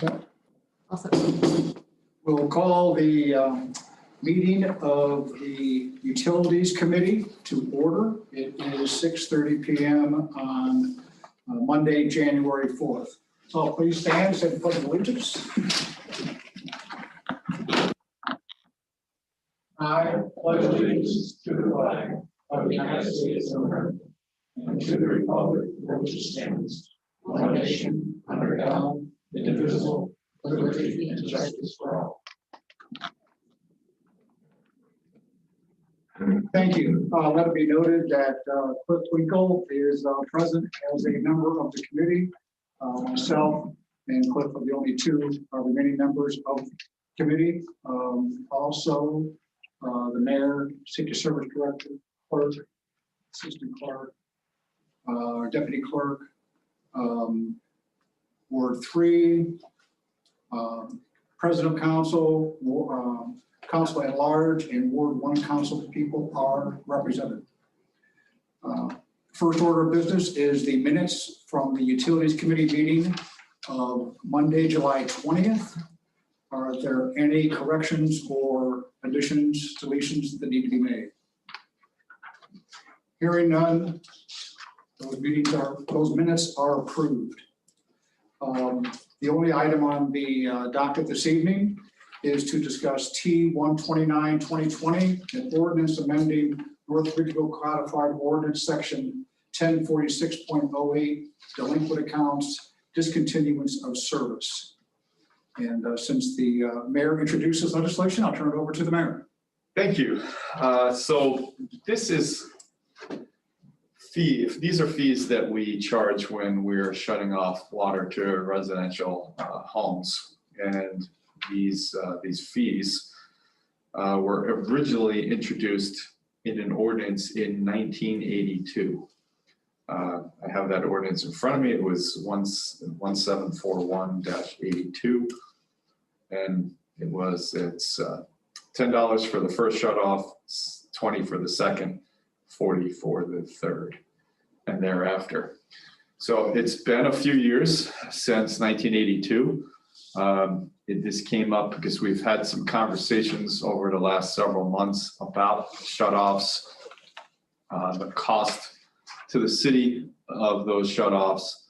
accept. Also, We'll call the meeting of the Utilities Committee to order. It is 6:30 p.m. on Monday, January 4th. So please stand and say the Pledge of Allegiance. I pledge allegiance to the flag of the United States of America and to the republic for which it stands, one nation, under God, indivisible, with liberty and justice for all. Thank you. Let it be noted that Cliff Twinkle is present as a member of the committee. Myself and Cliff are the only two remaining members of the committee. Also, the mayor, safety service director, clerk, assistant clerk, deputy clerk, Ward 3, president of council, council at large, and Ward 1 council people are represented. First order of business is the minutes from the Utilities Committee meeting of Monday, July 20th. Are there any corrections or additions, deletions that need to be made? Hearing none, those minutes are approved. The only item on the docket this evening is to discuss T-129-2020, an ordinance amending North Ridgeville Codified Ordinance Section 1046.08, delinquent accounts, discontinuance of service. And since the mayor introduced this legislation, I'll turn it over to the mayor. Thank you. So this is these are fees that we charge when we're shutting off water to residential homes, and these fees were originally introduced in an ordinance in 1982. I have that ordinance in front of me. It was 1741-82, and it's $10 for the first shut off, $20 for the second, $40 for the third, and thereafter. So it's been a few years since 1982. This came up because we've had some conversations over the last several months about shutoffs, the cost to the city of those shutoffs.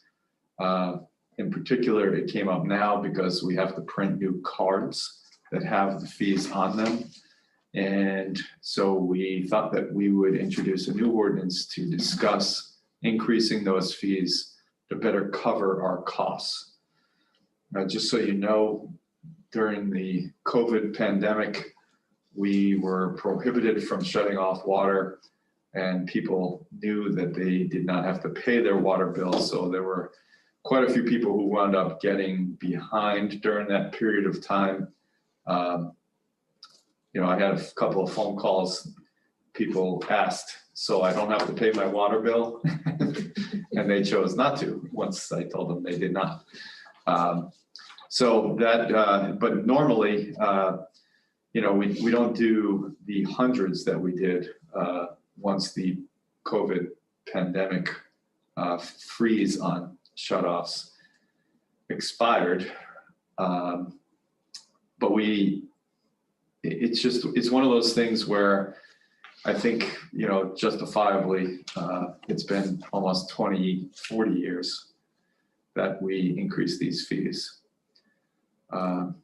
In particular, it came up now because we have to print new cards that have the fees on them. And so we thought that we would introduce a new ordinance to discuss increasing those fees to better cover our costs. Just so you know, during the COVID pandemic, we were prohibited from shutting off water, and people knew that they did not have to pay their water bill. So there were quite a few people who wound up getting behind during that period of time. I had a couple of phone calls. People asked, so I don't have to pay my water bill? And they chose not to once I told them they did not. But normally, we don't do the hundreds that we did once the COVID pandemic freeze on shutoffs expired. But it's one of those things where I think, justifiably, it's been almost 40 years that we increase these fees. I'm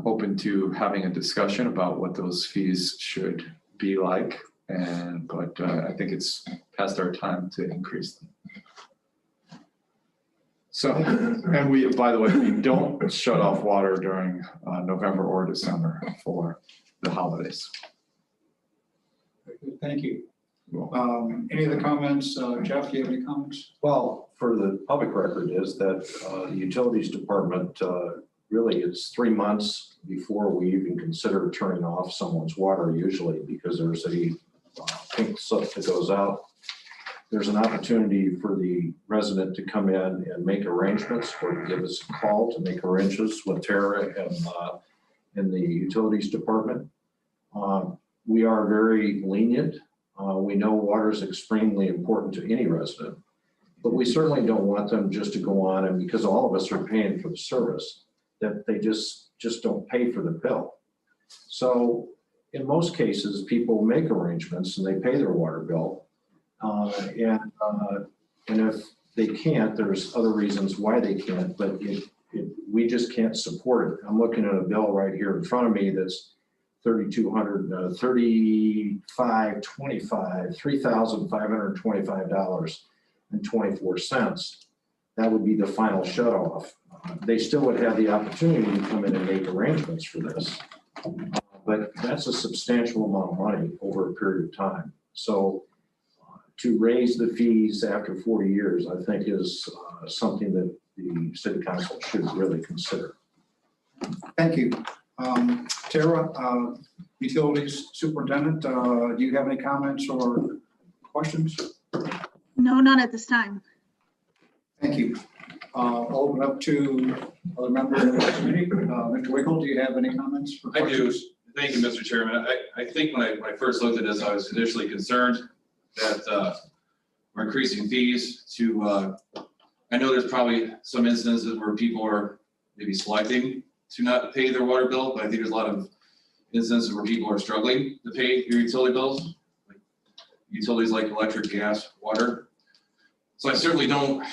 open to having a discussion about what those fees should be like, but I think it's past our time to increase them. So, and by the way, we don't shut off water during November or December for the holidays. Thank you. Any other comments? Jeff, do you have any comments? Well, for the public record is that the utilities department really it's 3 months before we even consider turning off someone's water, usually, because there's a pink slip that goes out. There's an opportunity for the resident to come in and make arrangements or to give us a call to make arrangements with Tara and in the utilities department. We are very lenient. We know water is extremely important to any resident, but we certainly don't want them just to go on and because all of us are paying for the service, that they just don't pay for the bill. So in most cases, people make arrangements and they pay their water bill. And if they can't, there's other reasons why they can't, but we just can't support it. I'm looking at a bill right here in front of me that's $3,525.24. That would be the final shut off. They still would have the opportunity to come in and make arrangements for this. But that's a substantial amount of money over a period of time. So to raise the fees after 40 years, I think is something that the city council should really consider. Thank you. Tara, Utilities Superintendent, do you have any comments or questions? No, none at this time. Thank you. I'll open up to other members of the committee. Mr. Wickle, do you have any comments? Or I do. questions? Thank you, Mr. Chairman. I think when I first looked at this, I was initially concerned that we're increasing fees to, I know there's probably some instances where people are maybe selecting to not pay their water bill, but I think there's a lot of instances where people are struggling to pay your utility bills, like utilities like electric, gas, water. So I certainly don't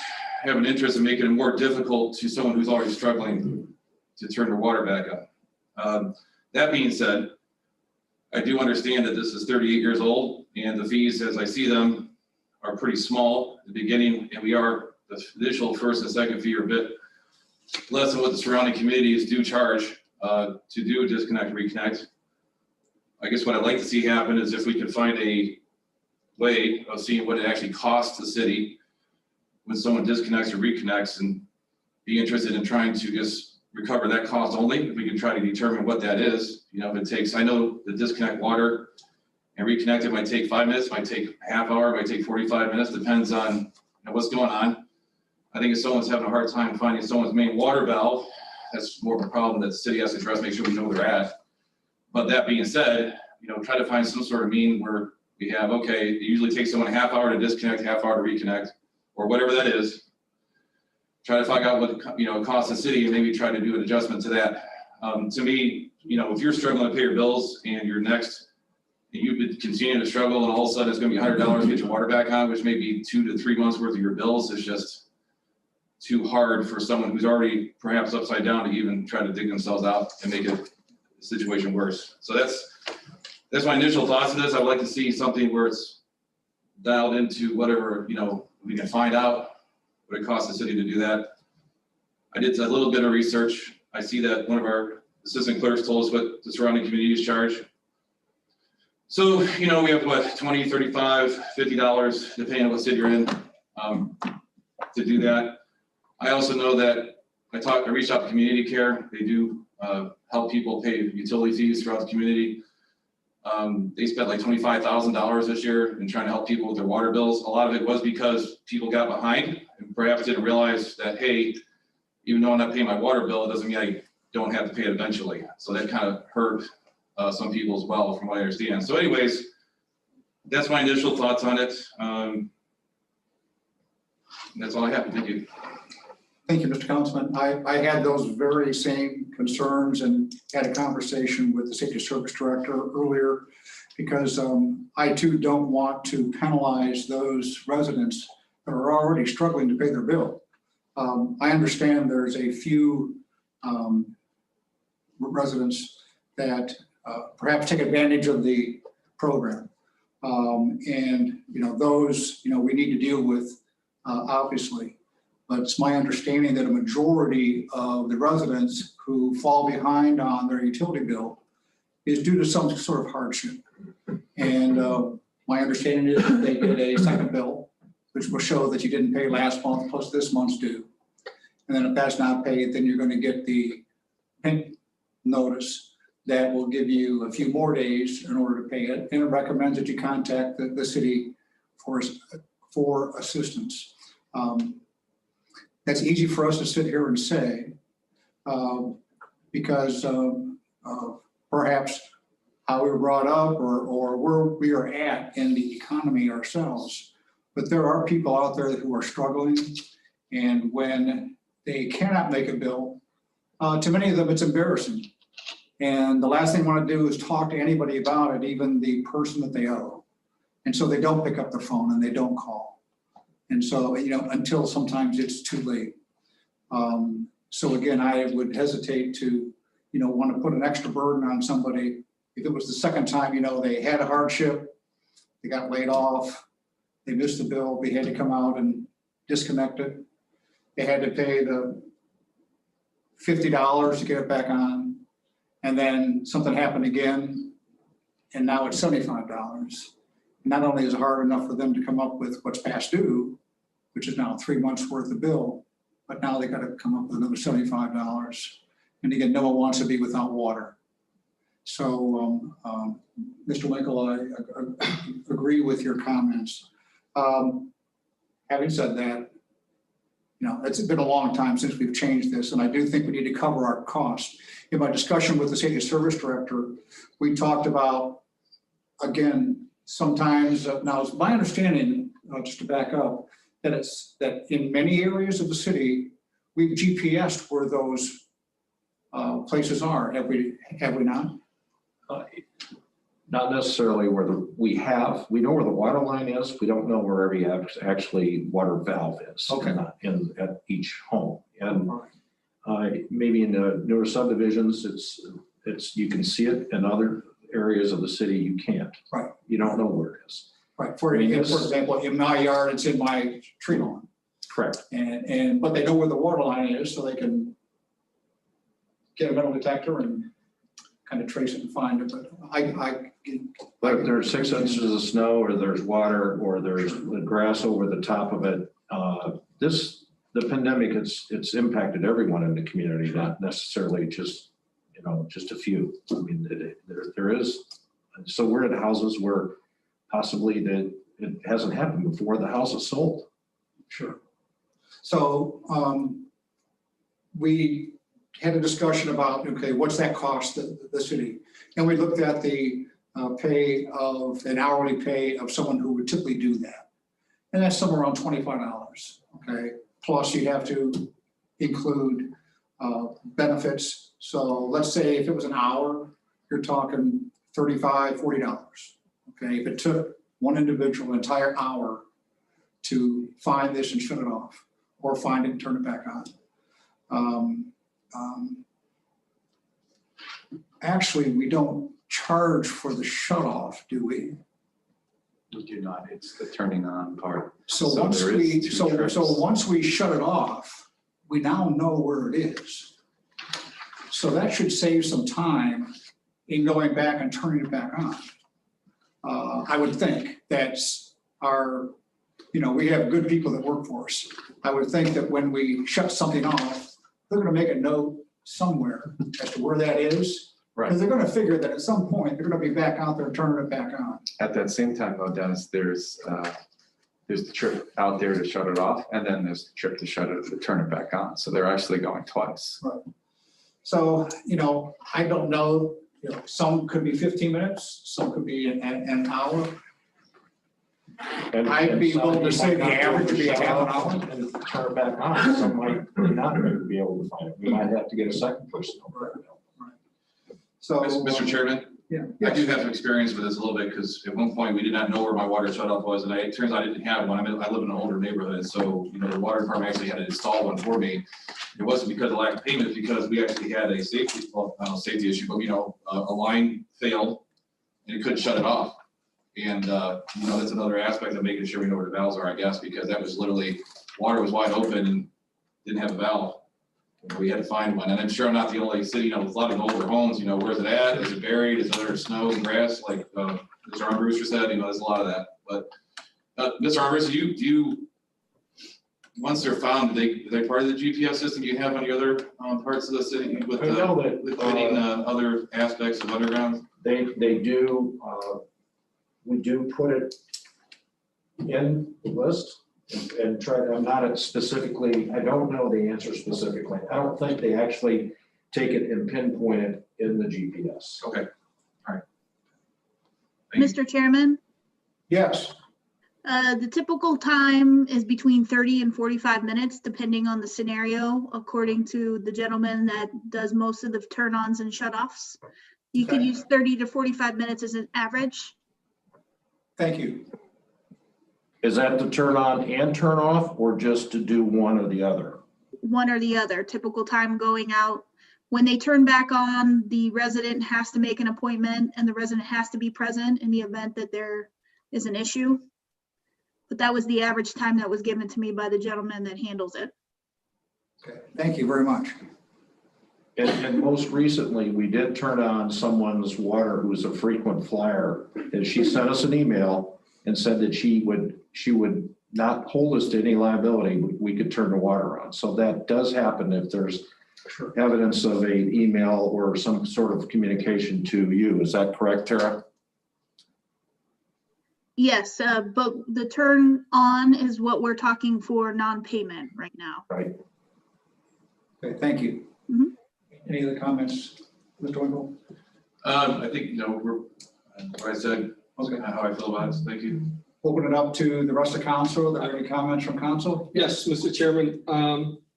have an interest in making it more difficult to someone who's already struggling to turn their water back on. That being said, I do understand that this is 38 years old and the fees, as I see them, are pretty small at the beginning, and the initial first and second fee are a bit less than what the surrounding communities do charge to do disconnect, reconnect. I guess what I'd like to see happen is if we could find a way of seeing what it actually costs the city when someone disconnects or reconnects, and be interested in trying to just recover that cost only. If we can try to determine what that is, you know, if it takes, I know the disconnect water and reconnect it might take 5 minutes, might take a half hour, might take 45 minutes, depends on what's going on. I think if someone's having a hard time finding someone's main water valve, that's more of a problem that the city has to address, make sure we know where they're at. But that being said, try to find some sort of mean where we have, okay, it usually takes someone a half hour to disconnect, half hour to reconnect, or whatever that is. Try to find out what it costs the city and maybe try to do an adjustment to that. To me, if you're struggling to pay your bills and you're next, and you've been continuing to struggle, and all of a sudden it's going to be $100 to get your water back on, which may be 2 to 3 months worth of your bills, is just too hard for someone who's already perhaps upside down to even try to dig themselves out and make the situation worse. So that's my initial thoughts of this. I'd like to see something where it's dialed into whatever, we can find out what it costs the city to do that. I did a little bit of research. I see that one of our assistant clerks told us what the surrounding communities charge. So, we have what, $20, $35, $50, depending on what city you're in, to do that. I also know that I reached out to Community Care. They do help people pay utility fees throughout the community. They spent like $25,000 this year in trying to help people with their water bills. A lot of it was because people got behind and perhaps didn't realize that, hey, even though I'm not paying my water bill, it doesn't mean I don't have to pay it eventually. So that kind of hurt some people as well, from what I understand. So anyways, that's my initial thoughts on it. That's all I have. Thank you. Thank you, Mr. Councilman. I had those very same concerns and had a conversation with the safety service director earlier, because I too don't want to penalize those residents that are already struggling to pay their bill. I understand there's a few residents that perhaps take advantage of the program. And those, we need to deal with, obviously. But it's my understanding that a majority of the residents who fall behind on their utility bill is due to some sort of hardship. And my understanding is that they get a second bill, which will show that you didn't pay last month plus this month's due. And then if that's not paid, then you're going to get the pink notice that will give you a few more days in order to pay it. And it recommends that you contact the city for assistance. That's easy for us to sit here and say, because perhaps how we were brought up or where we are at in the economy ourselves. But there are people out there who are struggling, and when they cannot make a bill, To many of them, it's embarrassing. And the last thing they want to do is talk to anybody about it, even the person that they owe. And so they don't pick up their phone and they don't call. And so, until sometimes it's too late. So again, I would hesitate to, want to put an extra burden on somebody. If it was the second time, they had a hardship, they got laid off, they missed the bill, we had to come out and disconnect it. They had to pay the $50 to get it back on. And then something happened again, and now it's $75. Not only is it hard enough for them to come up with what's past due, which is now 3 months worth of bill, but now they got to come up with another $75. And again, no one wants to be without water. So, Mr. Winkle, I agree with your comments. Having said that, it's been a long time since we've changed this, and I do think we need to cover our costs. In my discussion with the safety service director, we talked about, again, sometimes, now it's my understanding, just to back up, that in many areas of the city, we've GPSed where those places are. Have we not? Not necessarily where we know where the water line is. We don't know where every actually water valve is. Okay. At each home. And maybe in the newer subdivisions, it's you can see it. In other areas of the city, you can't. Right. You don't know where it is. Right. For example, in my yard, it's in my tree lawn. Correct. But they know where the water line is, so they can get a metal detector and kind of trace it and find it. But if there's 6 inches of snow, or there's water, or there's the grass over the top of it, the pandemic, it's impacted everyone in the community, not necessarily just a few. I mean, there is. So we're at houses where possibly it hasn't happened before. The house is sold. Sure. So we had a discussion about, okay, what's that cost the city? And we looked at the an hourly pay of someone who would typically do that. And that's somewhere around $25, okay? Plus you have to include benefits. So let's say if it was an hour, you're talking $35, $40, okay? If it took one individual an entire hour to find this and shut it off, or find it and turn it back on. Actually, we don't charge for the shut off, do we? We do not. It's the turning on part. So So once there is we, two so trips. once we shut it off, we now know where it is. So that should save some time in going back and turning it back on. I would think that's we have good people that work for us. I would think that when we shut something off, they're gonna make a note somewhere as to where that is. Right. Because they're gonna figure that at some point, they're gonna be back out there turning it back on. At that same time though, Dennis, there's the trip out there to shut it off, and then there's the trip to turn it back on. So they're actually going twice. So, I don't know, some could be 15 minutes, some could be an hour. I'd be willing to say the average would be a half an hour. And turn it back on. Some might not be able to find it. We might have to get a second person over there. So. Mr. Chairman, Yeah. I do have some experience with this a little bit, because at one point we did not know where my water shut off was, and it turns out I didn't have one. I live in an older neighborhood, so, the water department actually had to install one for me. It wasn't because of lack of payment, it's because we actually had a safety issue, but, a line failed and it couldn't shut it off. And, that's another aspect of making sure we know where the valves are, I guess, because that was literally, water was wide open and didn't have a valve. We had to find one, and I'm sure I'm not the only city, with a lot of older homes, where's it at? Is it buried? Is there snow and grass? Like, Mr. Armbruster said, there's a lot of that. But, Mr. Armbruster, do you, once they're found, are they part of the GPS system you have on the other parts of the city with fitting other aspects of underground? They do, we do put it in the list and try to, I'm not specifically, I don't know the answer specifically. I don't think they actually take it and pinpoint it in the GPS. Okay, all right. Thank you. Mr. Chairman, Yes. The typical time is between 30 and 45 minutes, depending on the scenario, according to the gentleman that does most of the turn-ons and shut-offs. You could Okay. use 30 to 45 minutes as an average. Thank you. Is that to turn on and turn off, or just to do one or the other? One or the other, typical time going out. When they turn back on, the resident has to make an appointment and the resident has to be present in the event that there is an issue. But that was the average time that was given to me by the gentleman that handles it. Okay, thank you very much. And most recently, we did turn on someone's water who was a frequent flyer, and she sent us an email and said that she would not hold us to any liability. We could turn the water on. So that does happen if there's Sure. evidence of an email or some sort of communication to you. Is that correct, Tara? Yes, but the turn on is what we're talking for non-payment right now. Right. Okay, thank you. Mhm. Any other comments, Mr. Winkle? I think, what I said, Okay, how I feel about it, so thank you. open it up to the rest of council. Are there any comments from council? Yes, Mr. Chairman,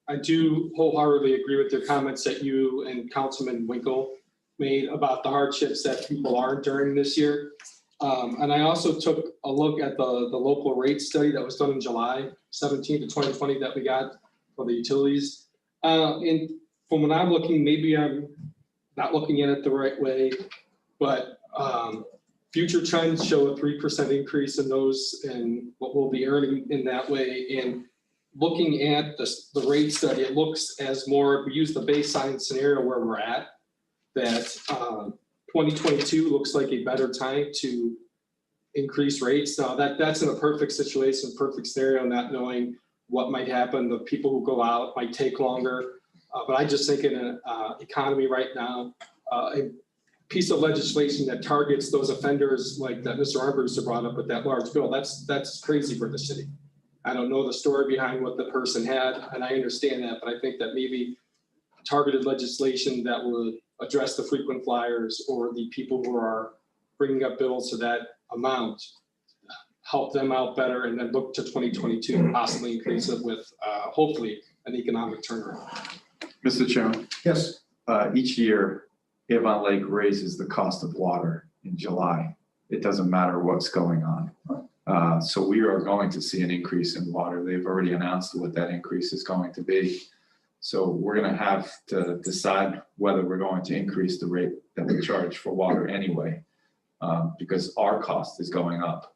I do wholeheartedly agree with the comments that you and Councilman Winkle made about the hardships that people are enduring this year. And I also took a look at the local rate study that was done in July 17 to 2020 that we got for the utilities. And from what I'm looking, maybe I'm not looking at it the right way, but future trends show a 3% increase in those and what we'll be earning in that way. And looking at the rate study, it looks as more, we use the baseline scenario where we're at, that 2022 looks like a better time to increase rates. Now that's in a perfect situation, perfect scenario, not knowing what might happen. The people who go out might take longer. But I just think in an economy right now, a piece of legislation that targets those offenders like that Mr. Armbruster brought up with that large bill, that's crazy for the city. I don't know the story behind what the person had, and I understand that, but I think that maybe targeted legislation that would address the frequent flyers or the people who are bringing up bills to that amount, help them out better, and then look to 2022 and possibly increase it with hopefully an economic turnaround. Mr. Chairman, Yes, each year Avon Lake raises the cost of water in July. It doesn't matter what's going on. So we are going to see an increase in water. They've already announced what that increase is going to be. So we're going to have to decide whether we're going to increase the rate that we charge for water anyway, because our cost is going up.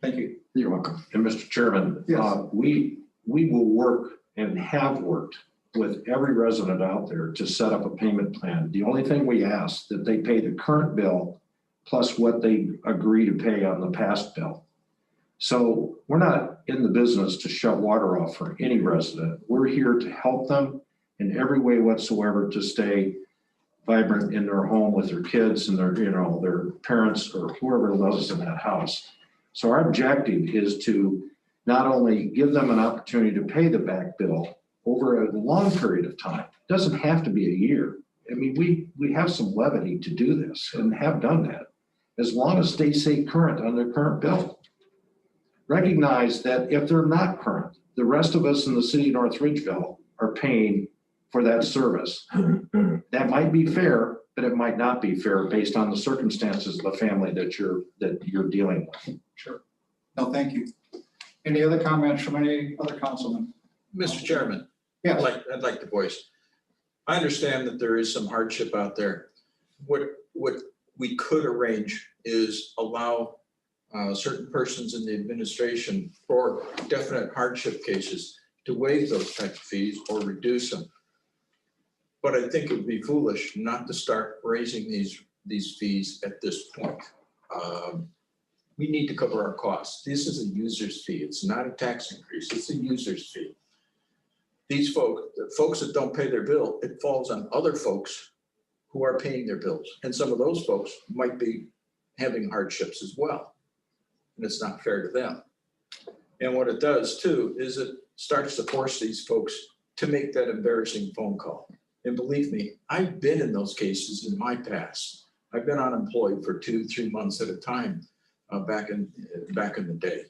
thank you. You're welcome. And Mr. Chairman, Yes. we will work and have worked with every resident out there to set up a payment plan. The only thing we ask that they pay the current bill plus what they agree to pay on the past bill. So we're not in the business to shut water off for any resident. We're here to help them in every way whatsoever to stay vibrant in their home with their kids and their parents or whoever lives in that house. So our objective is to not only give them an opportunity to pay the back bill over a long period of time. It doesn't have to be a year. I mean, we have some levity to do this and have done that, as long as they stay current on their current bill. Recognize that if they're not current, the rest of us in the city of North Ridgeville are paying for that service. That might be fair, but it might not be fair based on the circumstances of the family that you're dealing with. Sure. No, thank you. Any other comments from any other councilman? Mr. Chairman, Yes. I'd like to voice. I understand that there is some hardship out there. What we could arrange is allow certain persons in the administration for definite hardship cases to waive those types of fees or reduce them. But I think it would be foolish not to start raising these fees at this point. We need to cover our costs. This is a user's fee. It's not a tax increase. It's a user's fee. These folks that don't pay their bill, it falls on other folks who are paying their bills. And some of those folks might be having hardships as well. And it's not fair to them. And what it does too, is it starts to force these folks to make that embarrassing phone call. And believe me, I've been in those cases in my past. I've been unemployed for 2-3 months at a time back in the day.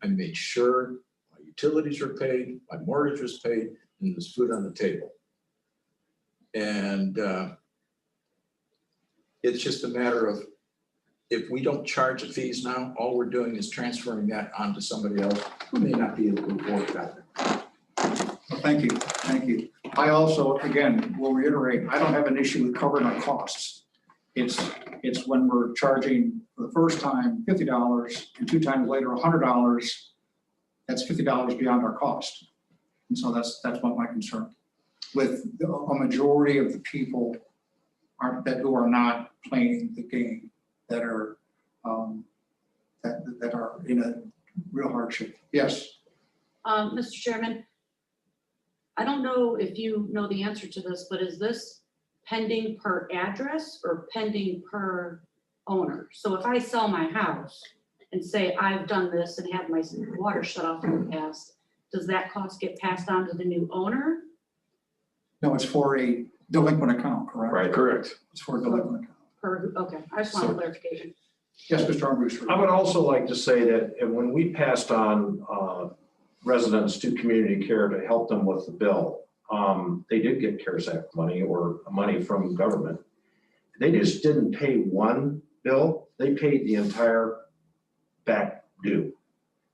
I made sure my utilities were paid, my mortgage was paid, and there's food on the table. And it's just a matter of, if we don't charge the fees now, all we're doing is transferring that onto somebody else who may not be able to afford that. Well, thank you, thank you. I also, again, will reiterate, I don't have an issue with covering our costs. It's when we're charging for the first time $50 and 2 times later $100, that's $50 beyond our cost. And so that's what my concern. With a majority of the people who are not playing the game, that are that are in a real hardship. Yes. Mr. Chairman, I don't know if you know the answer to this, but is this pending per address or pending per owner? So if I sell my house and say I've done this and had my water shut off in the past, does that cost get passed on to the new owner? No, it's for a delinquent account, correct? Right. Correct. It's for a delinquent account. Okay, I just want clarification. Yes, Mr. Armbruster. I would also like to say that when we passed on residents to community care to help them with the bill, they did get CARES Act money or money from government. They just didn't pay one bill, they paid the entire back due.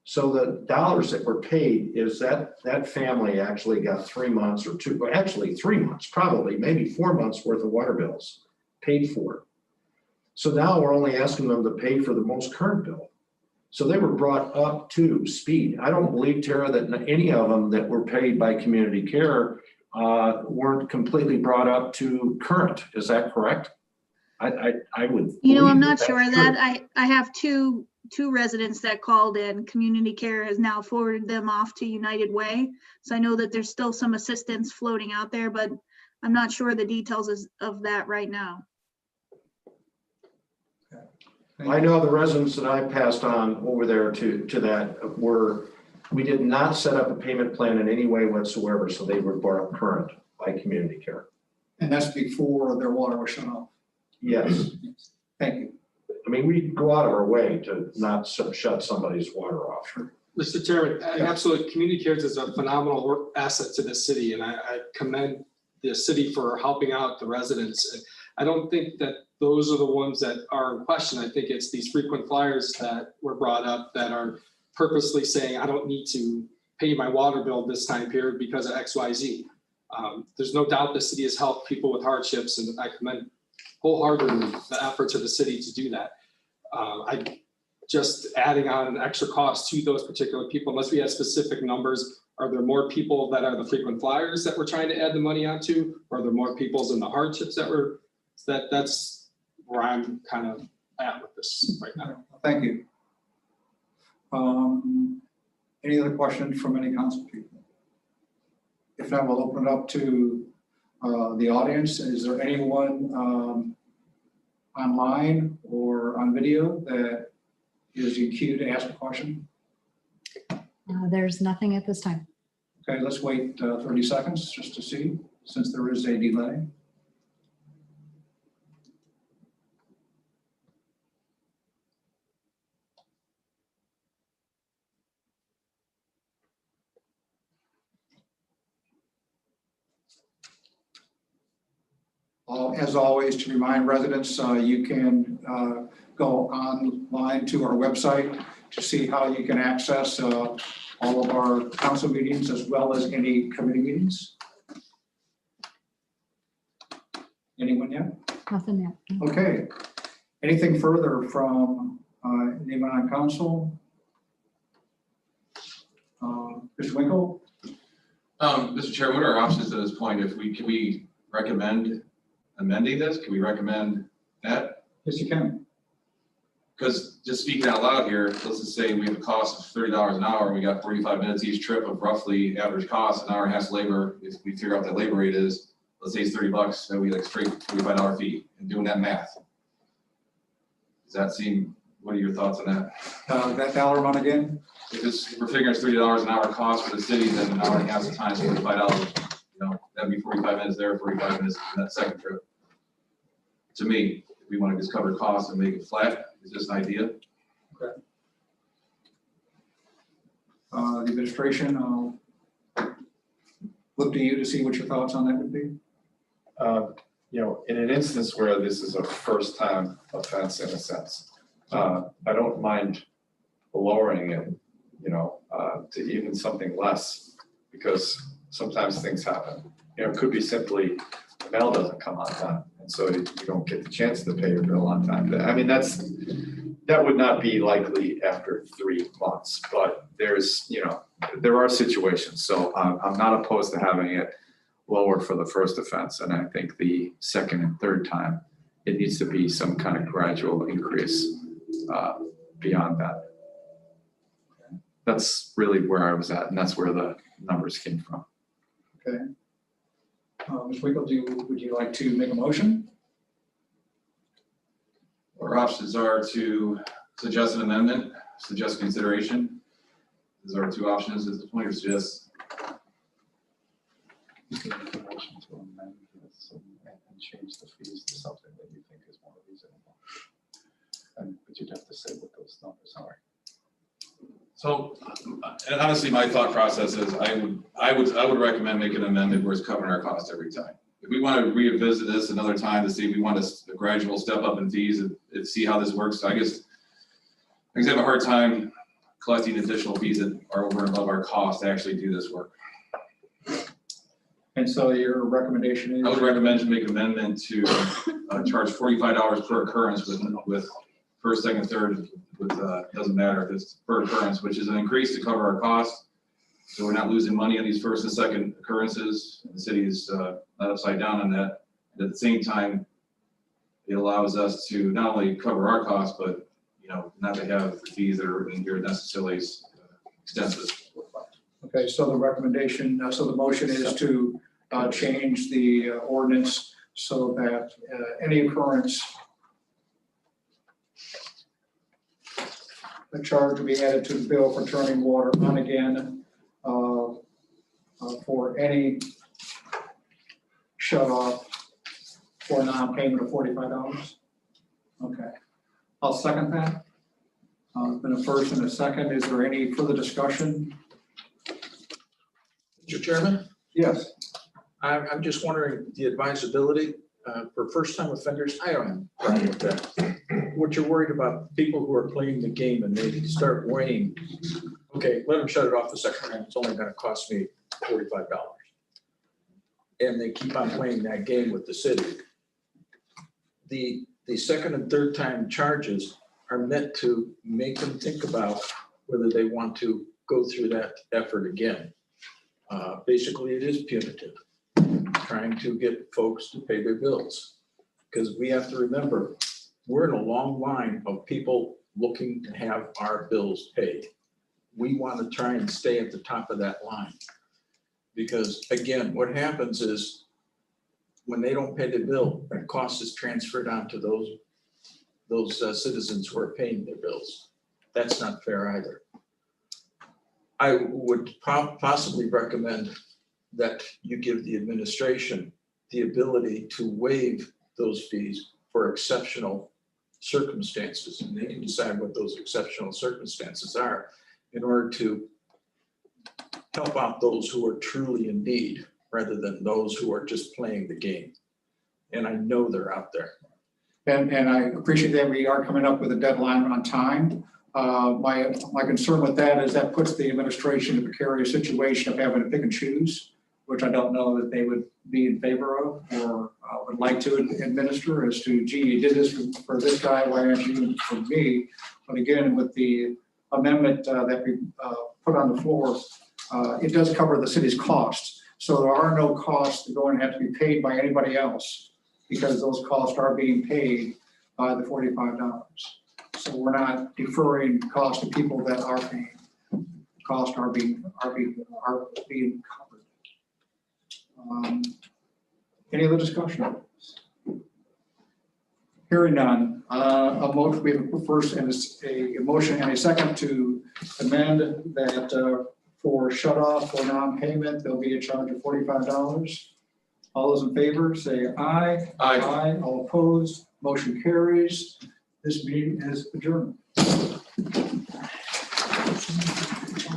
So the dollars that were paid is that family actually got 3 months or 2, actually 3 months, probably maybe 4 months worth of water bills paid for. So now we're only asking them to pay for the most current bill. So they were brought up to speed. I don't believe, Tara, that any of them that were paid by community care weren't completely brought up to current. Is that correct? I would. You know, I'm believe not that's sure of true. that. I have two residents that called in. Community Care has now forwarded them off to United Way. So I know that there's still some assistance floating out there, but I'm not sure the details of that right now. I know the residents that I passed on over there to that we did not set up a payment plan in any way whatsoever, so they were brought up current by community care. And that's before their water was shut off. Yes, Thank you. I mean, we go out of our way to not shut somebody's water off. Mr. Chairman, absolutely, community cares is a phenomenal asset to the city, and I commend the city for helping out the residents. And I don't think that those are the ones that are in question. I think it's these frequent flyers that were brought up that are purposely saying, I don't need to pay my water bill this time period because of X, Y, Z. There's no doubt the city has helped people with hardships, and I commend wholeheartedly the efforts of the city to do that. I just adding on an extra cost to those particular people, unless we have specific numbers. Are there more people that are the frequent flyers that we're trying to add the money onto? Or are there more people's in the hardships that's where I'm kind of at with this right now. Thank you. Any other questions from any council people? If not, we'll open it up to the audience. Is there anyone online or on video that is in queue to ask a question? There's nothing at this time. Okay, let's wait 30 seconds just to see, since there is a delay. As always, to remind residents, you can go online to our website to see how you can access all of our council meetings as well as any committee meetings. Anyone yet? Nothing yet. Okay. Anything further from anyone on council? Mr. Winkle? Mr. Chair, what are our options at this point? Can we recommend amending this? Can we recommend that? Yes, you can. Because just speaking out loud here, let's just say we have a cost of $30 an hour, and we got 45 minutes each trip of roughly average cost, an hour and a half labor. If we figure out that labor rate is, let's say it's $30, that would be like straight $45 fee, and doing that math. Does that seem, what are your thoughts on that? That dollar amount again? If we're figuring it's $30 an hour cost for the city, then an hour and a half of time is $45. That'd be 45 minutes there, 45 minutes in that second trip. To me, if we want to just cover costs and make it flat, it's just an idea. Okay. The administration, I'll look to you to see what your thoughts on that would be. You know, in an instance where this is a first time offense in a sense, I don't mind lowering it, you know, to even something less, because sometimes things happen. You know, it could be simply the mail doesn't come on time, and so you don't get the chance to pay your bill on time. I mean, that would not be likely after 3 months, but there's, you know, there are situations. So I'm not opposed to having it lower for the first offense, and I think the second and third time, it needs to be some kind of gradual increase beyond that. That's really where I was at, and that's where the numbers came from. Okay. Ms. Winkle, would you like to make a motion? Our options are to suggest an amendment, suggest consideration. Those are our two options at this point, or suggest. Motion to amend this and change the fees to something that you think is more reasonable. But you'd have to say what those numbers are. So, and honestly, my thought process is I would recommend making an amendment where it's covering our costs every time. If we want to revisit this another time to see if we want a gradual step up in fees and see how this works, I guess I have a hard time collecting additional fees that are over and above our cost to actually do this work. And so your recommendation is? I would recommend to make an amendment to charge $45 per occurrence with first, second, third, with doesn't matter if it's per occurrence, which is an increase to cover our costs. So we're not losing money on these first and second occurrences. The city is not upside down on that. And at the same time, it allows us to not only cover our costs, but not to have the fees that are written here necessarily extensive. Okay, so the recommendation, so the motion is to change the ordinance so that any occurrence, a charge will be added to the bill for turning water on again for any shut off for non-payment of $45. Okay, I'll second that. Been a first and a second. Is there any further discussion? Mr. Chairman, Yes. I'm just wondering the advisability for first-time offenders. I don't have a problem with that. What you're worried about, people who are playing the game and they start weighing, okay, let them shut it off the second time. It's only going to cost me $45. And they keep on playing that game with the city. The second and third time charges are meant to make them think about whether they want to go through that effort again. Basically, it is punitive, trying to get folks to pay their bills. Because we have to remember, we're in a long line of people looking to have our bills paid. We want to try and stay at the top of that line. Because again, what happens is when they don't pay the bill, that cost is transferred on to those citizens who are paying their bills. That's not fair either. I would possibly recommend that you give the administration the ability to waive those fees for exceptional circumstances, and they can decide what those exceptional circumstances are in order to help out those who are truly in need rather than those who are just playing the game. And I know they're out there. And I appreciate that we are coming up with a deadline on time. My concern with that is that puts the administration in a precarious situation of having to pick and choose, which I don't know that they would be in favor of or would like to administer as to, gee, you did this for this guy, why aren't you doing it for me? But again, with the amendment that we put on the floor, it does cover the city's costs. So there are no costs that are going to have to be paid by anybody else because those costs are being paid by the $45. So we're not deferring costs to people that are paying. Costs are being covered. Any other discussion? Hearing none. A motion, we have a first and a motion and a second to amend that for shut off or non-payment, there'll be a charge of $45. All those in favor say aye. Aye. Aye. All opposed, motion carries. This meeting is adjourned.